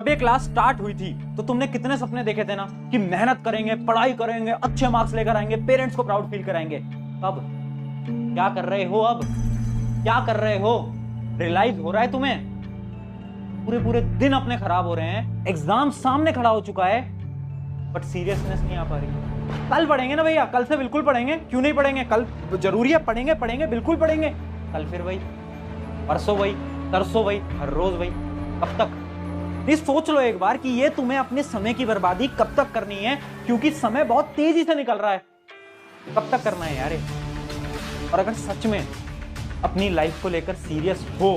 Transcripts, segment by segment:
जब ये class start हुई थी तो तुमने कितने सपने देखे थे ना कि मेहनत करेंगे, पढ़ाई करेंगे, अच्छे मार्क्स लेकर आएंगे, पेरेंट्स को प्राउड फील कराएंगे। अब क्या कर रहे हो? अब क्या कर रहे हो? रियलाइज हो रहा है तुम्हें? पूरे पूरे दिन अपने खराब हो रहे हैं, एग्जाम सामने खड़ा हो चुका है, बट सीरियसनेस नहीं आ पा रही। कल पढ़ेंगे ना भैया, कल से बिल्कुल पढ़ेंगे। क्यों नहीं पढ़ेंगे? कल जरूरी है, पढ़ेंगे पढ़ेंगे बिल्कुल पढ़ेंगे। कल फिर वही, परसों वही, तरसों वही, हर रोज वही। कब तक? ये सोच लो एक बार कि ये तुम्हें अपने समय की बर्बादी कब तक करनी है, क्योंकि समय बहुत तेजी से निकल रहा है। कब तक करना है यार? और अगर सच में अपनी लाइफ को लेकर सीरियस हो,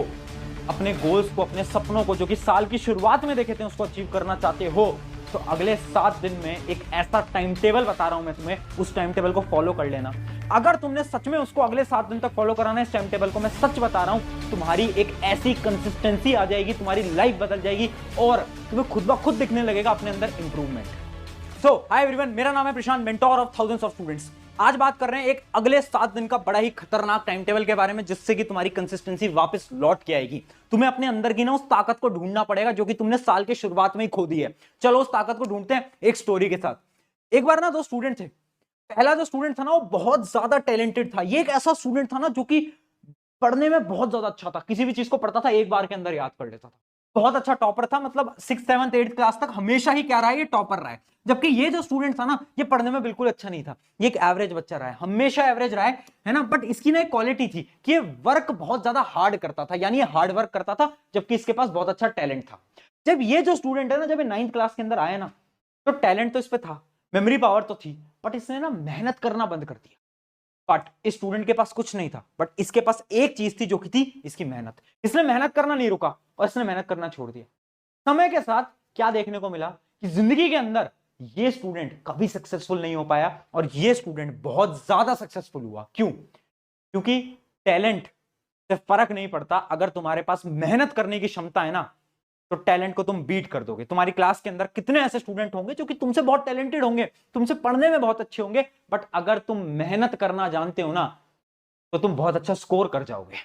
अपने गोल्स को, अपने सपनों को जो कि साल की शुरुआत में देखे थे उसको अचीव करना चाहते हो, तो अगले 7 दिन में एक ऐसा टाइम टेबल बता रहा हूं मैं तुम्हें, उस टाइम टेबल को फॉलो कर लेना। अगर तुमने सच में उसको अगले 7 दिन तक फॉलो कराना है, इस टाइम टेबल को, मैं सच बता रहा हूं, तुम्हारी एक ऐसी कंसिस्टेंसी आ जाएगी, तुम्हारी लाइफ बदल जाएगी और तुम्हें खुद ब खुद दिखने लगेगा अपने अंदर इंप्रूवमेंट। सो हाय एवरीवन, मेरा नाम है Prashant, mentor of thousands of students. आज बात कर रहे हैं एक अगले 7 दिन का बड़ा ही खतरनाक टाइम टेबल के बारे में, जिससे कि तुम्हारी कंसिस्टेंसी वापस लौट के आएगी। तुम्हें अपने अंदर की ना उस ताकत को ढूंढना पड़ेगा जो कि तुमने साल के शुरुआत में ही खो दी है। चलो उस ताकत को ढूंढते हैं एक स्टोरी के साथ। एक बार ना 2 स्टूडेंट थे। पहला जो स्टूडेंट था ना वो बहुत ज्यादा टैलेंटेड था। ये एक ऐसा स्टूडेंट था ना जो कि पढ़ने में बहुत ज्यादा अच्छा था। किसी भी चीज को पढ़ता था एक बार के अंदर याद कर लेता था। बहुत अच्छा टॉपर था, मतलब 6th 7th 8th क्लास तक हमेशा ही क्या रहा है, ये टॉपर रहा है। जबकि ये जो स्टूडेंट था ना, ये पढ़ने में बिल्कुल अच्छा नहीं था। ये एक एवरेज बच्चा रहा है, हमेशा एवरेज रहा है ना। बट इसकी ना एक क्वालिटी थी कि ये वर्क बहुत ज्यादा हार्ड करता था, यानी ये हार्ड वर्क करता था, जबकि इसके पास बहुत अच्छा टैलेंट था। जब ये जो स्टूडेंट है ना, जब ये 9th क्लास के अंदर आया ना, तो टैलेंट तो इस पे था, मेमोरी पावर तो थी, बट इसने ना मेहनत करना बंद कर दिया। बट इस स्टूडेंट के पास कुछ नहीं था, बट इसके पास एक चीज थी जो कि थी इसकी मेहनत। इसने मेहनत करना नहीं रुका और इसने मेहनत करना छोड़ दिया। समय के साथ क्या देखने को मिला कि जिंदगी के अंदर ये स्टूडेंट कभी सक्सेसफुल नहीं हो पाया और ये स्टूडेंट बहुत ज्यादा सक्सेसफुल हुआ। क्यों? क्योंकि टैलेंट से फर्क नहीं पड़ता। अगर तुम्हारे पास मेहनत करने की क्षमता है ना, तो टैलेंट को तुम बीट कर दोगे। तुम्हारी क्लास के अंदर कितने ऐसे स्टूडेंट होंगे जो कि तुमसे बहुत टैलेंटेड होंगे, तुमसे पढ़ने में बहुत अच्छे होंगे, बट अगर तुम मेहनत करना जानते हो ना, तो तुम बहुत अच्छा स्कोर कर जाओगे।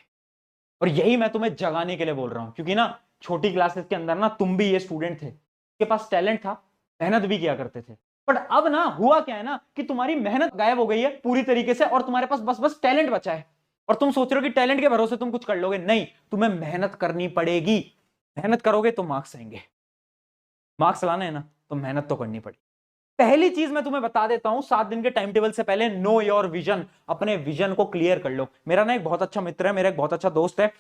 और यही मैं तुम्हें जगाने के लिए बोल रहा हूं, क्योंकि ना छोटी क्लासेस के अंदर ना तुम भी ये स्टूडेंट थे, के पास टैलेंट था, मेहनत भी किया करते थे। बट अब ना हुआ क्या है ना कि तुम्हारी मेहनत गायब हो गई है पूरी तरीके से और तुम्हारे पास बस बस टैलेंट बचा है। और तुम सोच रहे हो कि टैलेंट के भरोसे तुम कुछ कर लोगे। नहीं, तुम्हें मेहनत करनी पड़ेगी। मेहनत करोगे तो मार्क्स आएंगे। मार्क्स लाने हैं ना, तो मेहनत तो करनी पड़ेगी। पहली चीज मैं तुम्हें बता देता हूं, 7 दिन के टाइम टेबल से पहले नो योर विजन। अपने विजन को क्लियर कर लो। मेरा ना एक बहुत अच्छा मित्र है, मेरा एक बहुत अच्छा दोस्त है।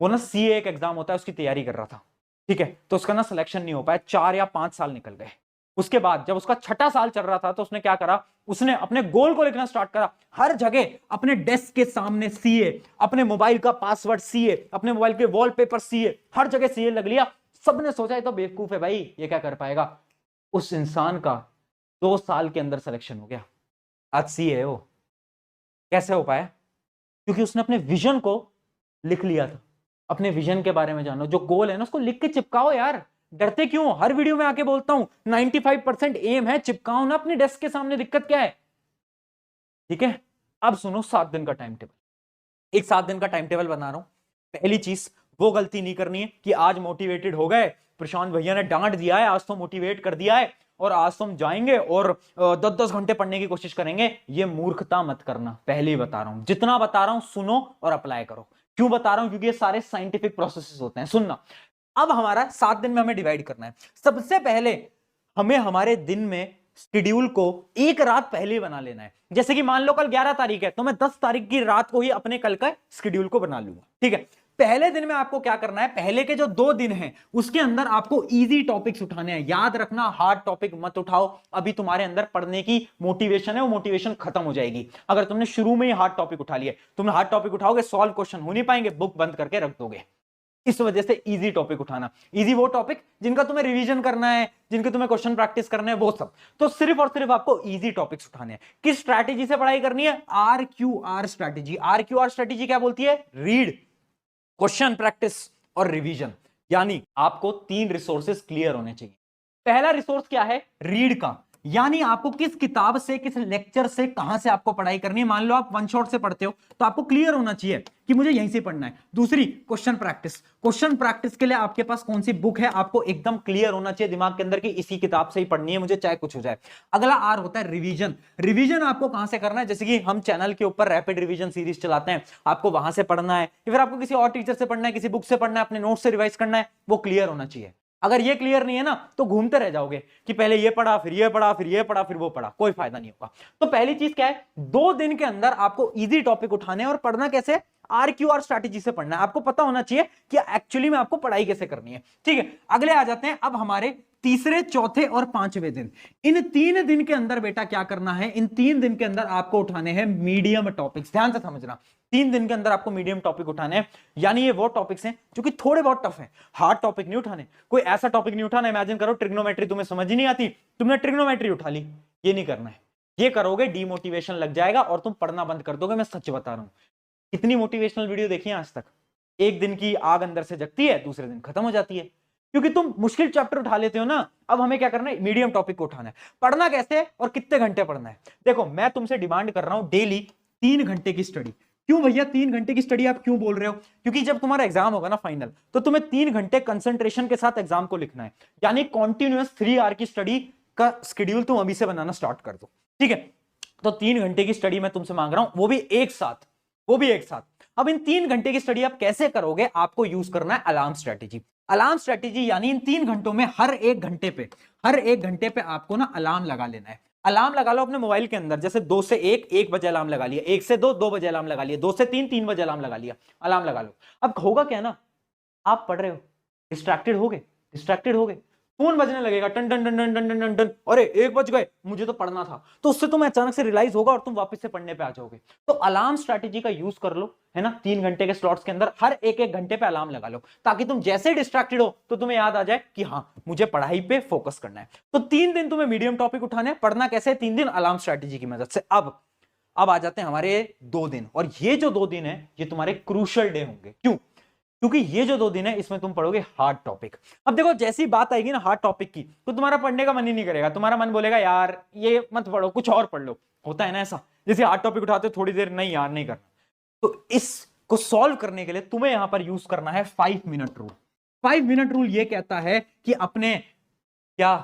वो ना सीए एक एग्जाम होता है, उसकी तैयारी कर रहा था, ठीक है। तो उसका ना सिलेक्शन नहीं हो पाया, 4 या 5 साल निकल गए। उसके बाद जब उसका 6ठा साल चल रहा था, तो उसने क्या करा, उसने अपने गोल को लिखना स्टार्ट करा। हर जगह अपने डेस्क के सामने सीए, अपने मोबाइल का पासवर्ड सीए, अपने मोबाइल के वॉलपेपर सीए, हर जगह सीए लग लिया। सबने सोचा ये तो बेवकूफ है भाई, ये क्या कर पाएगा। उस इंसान का 2 साल के अंदर सिलेक्शन हो गया। आज सीए है वो। कैसे हो पाया? क्योंकि उसने अपने विजन को लिख लिया था। अपने विजन के बारे में जानो, जो गोल है ना उसको लिख के चिपकाओ यार। डरते क्यों? हर वीडियो में आके बोलता हूं 95% एम है, चिपकाओ ना अपनी डेस्क के सामने। दिक्कत क्या है? ठीक है, अब सुनो 7 दिन का टाइम टेबल। एक 7 दिन का टाइम टेबल बना रहा हूं। पहली चीज, वो गलती नहीं करनी है कि आज मोटिवेटेड हो गए, प्रशांत भैया ने डांट दिया है, आज तो मोटिवेट कर दिया है और आज तुम जाएंगे और 10-10 घंटे पढ़ने की कोशिश करेंगे। ये मूर्खता मत करना। पहले ही बता रहा हूं, जितना बता रहा हूं सुनो और अप्लाई करो। क्यों बता रहा हूं? क्योंकि ये सारे साइंटिफिक प्रोसेसेस होते हैं। सुनना, अब हमारा 7 दिन में हमें डिवाइड करना है। सबसे पहले हमें हमारे दिन में शेड्यूल को एक रात पहले बना लेना है। जैसे कि मान लो कल 11 तारीख है, तो मैं 10 तारीख की रात को ही अपने कल का शेड्यूल को बना लूंगा, ठीक है। पहले दिन में आपको क्या करना है, पहले के जो 2 दिन हैं उसके अंदर आपको इजी टॉपिक्स उठाने हैं। याद रखना, हार्ड टॉपिक मत उठाओ। अभी तुम्हारे अंदर पढ़ने की मोटिवेशन है, वो मोटिवेशन खत्म हो जाएगी अगर तुमने शुरू में ही हार्ड टॉपिक उठा लिया। तुम हार्ड टॉपिक उठाओगे, सॉल्व क्वेश्चन हो नहीं पाएंगे, बुक बंद करके रख दोगे। इस वजह से इजी टॉपिक उठाना। इजी वो टॉपिक जिनका तुम्हें रिवीजन करना है, जिनके तुम्हें क्वेश्चन प्रैक्टिस करने हैं, वो सब। तो सिर्फ और सिर्फ आपको इजी टॉपिक्स उठाने हैं। किस स्ट्रैटेजी से पढ़ाई करनी है? RQR strategy. RQR स्ट्रैटेजी क्या बोलती है? रीड, क्वेश्चन प्रैक्टिस और रिवीजन। यानी आपको 3 रिसोर्सेस क्लियर होने चाहिए। पहला रिसोर्स क्या है? रीड का। यानी आपको किस किताब से, किस लेक्चर से, कहां से आपको पढ़ाई करनी है। मान लो आप वन शॉट से पढ़ते हो तो आपको क्लियर होना चाहिए कि मुझे यहीं से पढ़ना है। दूसरी, क्वेश्चन प्रैक्टिस। क्वेश्चन प्रैक्टिस के लिए आपके पास कौन सी बुक है, आपको एकदम क्लियर होना चाहिए दिमाग के अंदर कि इसी किताब से ही पढ़नी है मुझे, चाहे कुछ हो जाए। अगला आर होता है रिवीजन। रिवीजन आपको कहां से करना है, जैसे कि हम चैनल के ऊपर रैपिड रिवीजन सीरीज चलाते हैं, आपको वहां से पढ़ना है या फिर आपको किसी और टीचर से पढ़ना है, किसी बुक से पढ़ना है, अपने नोट से रिवाइज करना है, वो क्लियर होना चाहिए। अगर ये क्लियर नहीं है ना तो घूमते रह जाओगे कि पहले ये पढ़ा, फिर ये पढ़ा, फिर ये पढ़ा, फिर वो पढ़ा, कोई फायदा नहीं होगा। तो पहली चीज क्या है, 2 दिन के अंदर आपको इजी टॉपिक उठाने हैं और पढ़ना कैसे, RQR स्ट्रैटेजी से पढ़ना है। आपको पता होना चाहिए कि एक्चुअली में आपको पढ़ाई कैसे करनी है। ठीक है, अगले आ जाते हैं अब हमारे तीसरे, चौथे और पांचवें दिन। इन 3 दिन के अंदर बेटा क्या करना है, इन 3 दिन के अंदर आपको उठाने हैं मीडियम टॉपिक्स। ध्यान से समझना, 3 दिन के अंदर आपको मीडियम टॉपिक उठाने हैं, यानी ये वो टॉपिक्स हैं जो कि थोड़े बहुत टफ हैं। हार्ड टॉपिक नहीं उठाने, कोई ऐसा टॉपिक नहीं उठाना, इमेजिन करो ट्रिग्नोमेट्री तुम्हें समझ ही नहीं आती, तुमने ट्रिग्नोमेट्री उठा ली, ये नहीं करना है। ये करोगे डीमोटिवेशन लग जाएगा और तुम पढ़ना बंद कर दोगे, मैं सच बता रहा हूं। कितनी मोटिवेशनल वीडियो देखी है आज तक, एक दिन की आग अंदर से जगती है, दूसरे दिन खत्म हो जाती है, क्योंकि तुम मुश्किल चैप्टर उठा लेते हो ना। अब हमें क्या करना है, मीडियम टॉपिक को उठाना है। पढ़ना कैसे और कितने घंटे पढ़ना है, देखो मैं तुमसे डिमांड कर रहा हूं डेली 3 घंटे की स्टडी। क्यों भैया 3 घंटे की स्टडी आप क्यों बोल रहे हो, क्योंकि जब तुम्हारा एग्जाम होगा ना फाइनल, तो तुम्हें 3 घंटे कंसंट्रेशन के साथ एग्जाम को लिखना है। यानी कॉन्टिन्यूअस 3 आवर की स्टडी का शेड्यूल तुम अभी से बनाना स्टार्ट कर दो। ठीक है, तो 3 घंटे की स्टडी मैं तुमसे मांग रहा हूं, वो भी एक साथ, वो भी एक साथ। अब इन 3 घंटे की स्टडी आप कैसे करोगे, आपको यूज करना है अलार्म स्ट्रेटेजी। अलार्म स्ट्रेटेजी यानी इन 3 घंटों में हर एक घंटे पे आपको ना अलार्म लगा लेना है। अलार्म लगा लो अपने मोबाइल के अंदर, जैसे 2 से 1 बजे अलार्म लगा लिया, 1 से 2 बजे अलार्म लगा लिया, 2 से 3 बजे अलार्म लगा लिया, अलार्म लगा लो। अब होगा क्या ना, आप पढ़ रहे हो, डिस्ट्रैक्टेड हो गए, फोन बजने लगेगा, टन टन टन टन टन टन टन टन, अरे 1 बज गए, मुझे तो पढ़ना था, तो उससे तुम्हें अचानक से रियलाइज होगा और तुम वापस से पढ़ने पे आ जाओगे। तो अलार्म स्ट्रैटेजी का यूज कर लो, है ना। 3 घंटे के स्लॉट्स के अंदर हर एक घंटे पे अलार्म लगा लो, ताकि तुम जैसे डिस्ट्रैक्टेड हो तो तुम्हें याद आ जाए कि हाँ मुझे पढ़ाई पे फोकस करना है। तो 3 दिन तुम्हें मीडियम टॉपिक उठाने हैं, पढ़ना कैसे, 3 दिन अलार्म स्ट्रैटेजी की मदद से। अब आ जाते हैं हमारे 2 दिन, और ये जो 2 दिन है ये तुम्हारे क्रूशियल डे होंगे। क्यों, क्योंकि ये जो 2 दिन है इसमें तुम पढ़ोगे हार्ड टॉपिक। अब देखो जैसी बात आएगी ना हार्ड टॉपिक की, तो तुम्हारा पढ़ने का मन ही नहीं करेगा, तुम्हारा मन बोलेगा यार ये मत पढ़ो, कुछ और पढ़ लो। होता है ना ऐसा, जैसे हार्ड टॉपिक उठाते हो थोड़ी देर, नहीं यार नहीं करना। तो इसको सॉल्व करने के लिए तुम्हें यहां पर यूज करना है 5 मिनट रूल। 5 मिनट रूल ये कहता है कि अपने क्या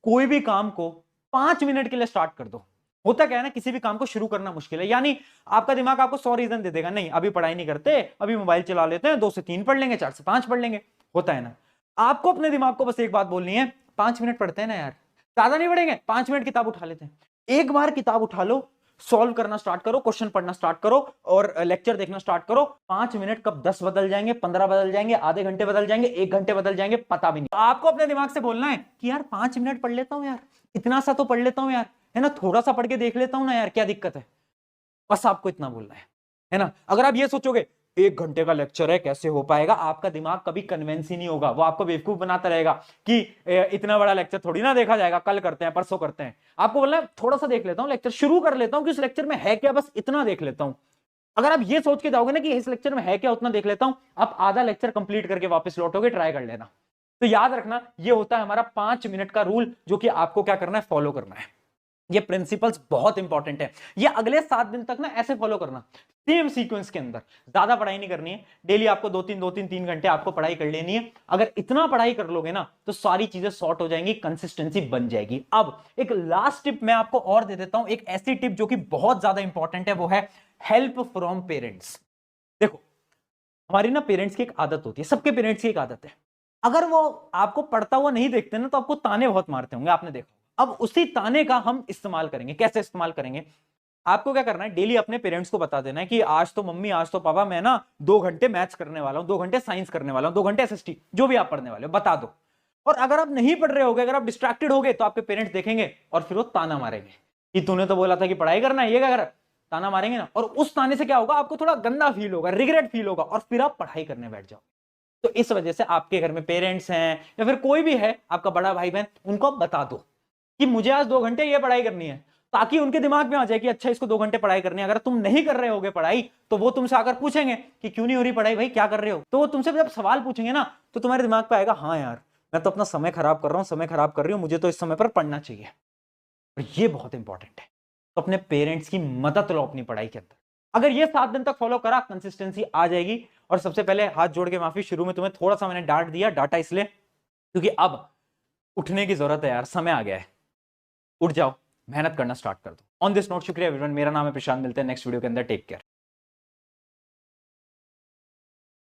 कोई भी काम को 5 मिनट के लिए स्टार्ट कर दो। होता क्या है ना, किसी भी काम को शुरू करना मुश्किल है, यानी आपका दिमाग आपको 100 रीजन दे देगा, नहीं अभी पढ़ाई नहीं करते, अभी मोबाइल चला लेते हैं, 2 से 3 पढ़ लेंगे, 4 से 5 पढ़ लेंगे। होता है ना, आपको अपने दिमाग को बस एक बात बोलनी है, 5 मिनट पढ़ते हैं ना यार, ज्यादा नहीं पढ़ेंगे, 5 मिनट किताब उठा लेते हैं। एक बार किताब उठा लो, सॉल्व करना स्टार्ट करो, क्वेश्चन पढ़ना स्टार्ट करो और लेक्चर देखना स्टार्ट करो। 5 मिनट कब 10 बदल जाएंगे, 15 बदल जाएंगे, आधे घंटे बदल जाएंगे, 1 घंटे बदल जाएंगे, पता भी नहीं। तो आपको अपने दिमाग से बोलना है कि यार 5 मिनट पढ़ लेता हूं यार, इतना सा तो पढ़ लेता हूं यार, है ना, थोड़ा सा पढ़ के देख लेता हूं ना यार, क्या दिक्कत है। बस आपको इतना बोलना है ना। अगर आप ये सोचोगे 1 घंटे का लेक्चर है कैसे हो पाएगा, आपका दिमाग कभी कन्वेंस ही नहीं होगा, वो आपको बेवकूफ बनाता रहेगा कि इतना बड़ा लेक्चर थोड़ी ना देखा जाएगा, कल करते हैं, परसों करते हैं। आपको बोलना है थोड़ा सा देख लेता हूं लेक्चर, शुरू कर लेता हूं कि उस लेक्चर में है क्या, बस इतना देख लेता हूं। अगर आप ये सोच के जाओगे ना कि इस लेक्चर में है क्या, उतना देख लेता हूं, आप आधा लेक्चर कंप्लीट करके वापस लौटोगे, ट्राई कर लेना। तो याद रखना, ये होता है हमारा 5 मिनट का रूल, जो कि आपको क्या करना है, फॉलो करना है। ये प्रिंसिपल्स बहुत इंपॉर्टेंट है, ये अगले 7 दिन तक ना ऐसे फॉलो करना, सेम सीक्वेंस के अंदर। ज्यादा पढ़ाई नहीं करनी है, डेली आपको 2-3 घंटे आपको पढ़ाई कर लेनी है। अगर इतना पढ़ाई कर लोगे ना तो सारी चीजें सॉर्ट हो जाएंगी, कंसिस्टेंसी बन जाएगी। अब एक लास्ट टिप मैं आपको और दे देता हूं, एक ऐसी टिप जो कि बहुत ज्यादा इंपॉर्टेंट है, वो है हेल्प फ्रॉम पेरेंट्स। देखो हमारी ना पेरेंट्स की एक आदत होती है, सबके पेरेंट्स की एक आदत है, अगर वो आपको पढ़ता हुआ नहीं देखते ना तो आपको ताने बहुत मारते होंगे, आपने देखा। अब उसी ताने का हम इस्तेमाल करेंगे। कैसे इस्तेमाल करेंगे, आपको क्या करना है, डेली अपने पेरेंट्स को बता देना है कि आज तो मम्मी, आज तो पापा, मैं ना 2 घंटे मैथ्स करने वाला हूं, 2 घंटे साइंस करने वाला हूं, 2 घंटे एसएसटी, जो भी आप पढ़ने वाले हो बता दो। और अगर आप नहीं पढ़ रहे होगे, अगर आप डिस्ट्रैक्टेड होगे, तो आपके पेरेंट्स देखेंगे और फिर वो ताना मारेंगे कि तूने तो बोला था कि पढ़ाई करना है, ये क्या कर, ताना मारेंगे ना। और उस ताने से क्या होगा, आपको थोड़ा गंदा फील होगा, रिग्रेट फील होगा, और फिर आप पढ़ाई करने बैठ जाओ। तो इस वजह से आपके घर में पेरेंट्स हैं या फिर कोई भी है आपका बड़ा भाई बहन, उनको बता दो कि मुझे आज 2 घंटे ये पढ़ाई करनी है, ताकि उनके दिमाग में आ जाए कि अच्छा इसको 2 घंटे पढ़ाई करनी है। अगर तुम नहीं कर रहे होगे पढ़ाई, तो वो तुमसे आकर पूछेंगे कि क्यों नहीं हो रही पढ़ाई भाई, क्या कर रहे हो। तो वो तुमसे जब सवाल पूछेंगे ना, तो तुम्हारे दिमाग पे आएगा हाँ यार, मैं तो अपना समय खराब कर रहा हूं, समय खराब कर रही हूं, मुझे तो इस समय पर पढ़ना चाहिए। और ये बहुत इंपॉर्टेंट है। तो अपने पेरेंट्स की मदद लो अपनी पढ़ाई के अंदर। अगर ये 7 दिन तक फॉलो करा, कंसिस्टेंसी आ जाएगी। और सबसे पहले हाथ जोड़ के माफी, शुरू में तुम्हें थोड़ा सा मैंने डांट दिया, डांटा इसलिए क्योंकि अब उठने की जरूरत है यार, समय आ गया है। उठ जाओ, मेहनत करना स्टार्ट कर दो। ऑन दिस नोट, शुक्रिया एवरीवन। मेरा नाम है प्रशांत, मिलते हैं नेक्स्ट वीडियो के अंदर। Take care.